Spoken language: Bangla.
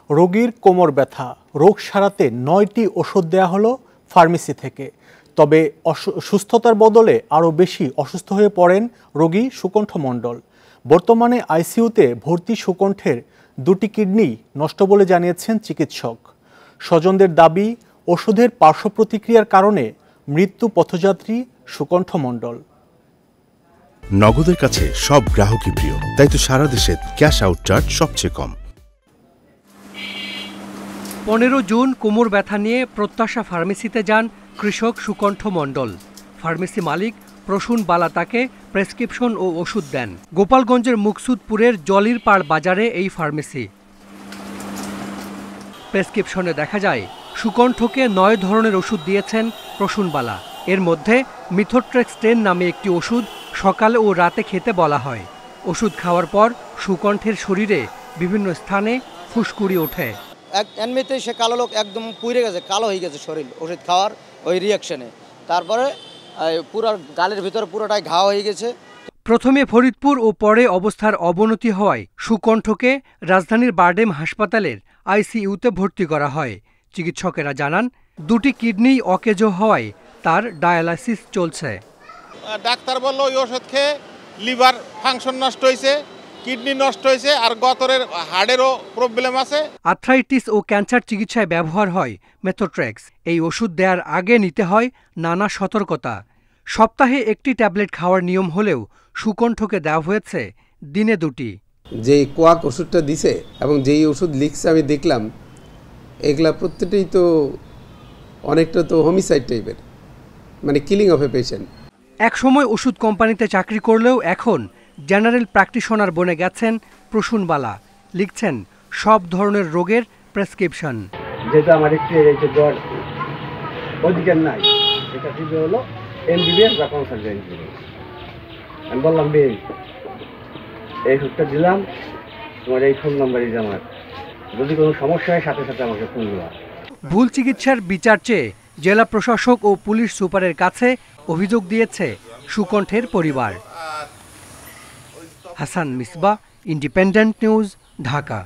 রোগীর কোমর ব্যথা রোগ সারাতে ৯টি ওষুধ দেয়া হলো ফার্মেসি থেকে। তবে সুস্থতার বদলে আরও বেশি অসুস্থ হয়ে পড়েন রোগী সুকণ্ঠ মণ্ডল। বর্তমানে আইসিইউতে ভর্তি সুকণ্ঠের 2টি কিডনি নষ্ট বলে জানিয়েছেন চিকিৎসক। স্বজনদের দাবি, ওষুধের পার্শ্ব প্রতিক্রিয়ার কারণে মৃত্যু পথযাত্রী সুকণ্ঠ মণ্ডল। নগদের কাছে সব গ্রাহকই প্রিয়, তাই তো সারা দেশে ক্যাশ আউট চার্জ সবচেয়ে কম। 15 জুন কোমর ব্যথা নিয়ে প্রত্যাশা ফার্মেসিতে যান কৃষক সুকণ্ঠ মণ্ডল। ফার্মেসি মালিক প্রসূন বালা তাকে প্রেসক্রিপশন ও ওষুধ দেন। গোপালগঞ্জের মুকসুদপুরের জলির পাড় বাজারে এই ফার্মেসি। প্রেসক্রিপশনে দেখা যায় সুকণ্ঠকে 9 ধরনের ওষুধ দিয়েছেন প্রসূন বালা। এর মধ্যে মিথোট্রেক্স 10 নামে একটি ওষুধ সকালে ও রাতে খেতে বলা হয়। ওষুধ খাওয়ার পর সুকণ্ঠের শরীরে বিভিন্ন স্থানে ফুসকুড়ি ওঠে। এমনিতেই সে কালো লোক একদম পুড়ে গেছে, কালো হয়ে গেছে শরীর ওষুধ খাওয়ার ওই রিয়াকশনে। তারপরে পুরো গালের ভিতরে পুরোটাই ঘা হয়ে গেছে। প্রথমে ফরিদপুর ও পরে অবস্থার অবনতি হওয়ায় সুকণ্ঠকে রাজধানীর বারডেম হাসপাতালের আইসিইউতে ভর্তি করা হয়। চিকিৎসকেরা জানান 2টি কিডনি অকেজো হওয়ায় তার ডায়ালাইসিস চলছে। ডাক্তার বলল ওই ওষুধ খেয়ে লিভার ফাংশন নষ্ট হয়েছে, কিডনি নষ্ট হয়েছে, আর গতরের হাড়েরও প্রবলেম আছে। আর্থ্রাইটিস ও ক্যান্সার চিকিৎসায় ব্যবহার হয় মেথোট্রেক্স। এই ওষুধ দেওয়ার আগে নিতে হয় নানা সতর্কতা। সপ্তাহে 1টি ট্যাবলেট খাওয়ার নিয়ম হলেও সুকণ্ঠকে দেওয়া হয়েছে দিনে 2টি। যে কোয়াক ওষুধটা দিছে এবং যেই ওষুধ লিখছে আমি দেখলাম, এগুলা প্রত্যেকটাই তো অনেকটা তো হোমিসাইড টাইপের, মানে কিলিং অফ এ পেশেন্ট। একসময় ওষুধ কোম্পানিতে চাকরি করলেও এখন জেনারেল প্র্যাকটিশনার বনে গেছেন প্রসূন বালা। লিখছেন সব ধরনের রোগের প্রেসক্রিপশন। যেটা আমার একটু জ্বর অধিকার নাই, এটা শুধু হলো এমবিবিএস বা কনসালটেন্ট। আমি বললাম বেশ, এই ওষুধটা দিলাম, তোমার এই ফোন নাম্বারই আমার, যদি কোনো সমস্যা হয় সাথে সাথে আমাকে ফোন দেওয়া। ভুল চিকিৎসার বিচার চেয়ে জেলা প্রশাসক ও পুলিশ সুপারের কাছে অভিযোগ দিয়েছে সুকণ্ঠের পরিবার। Hasan Misbah, independent news, Dhaka.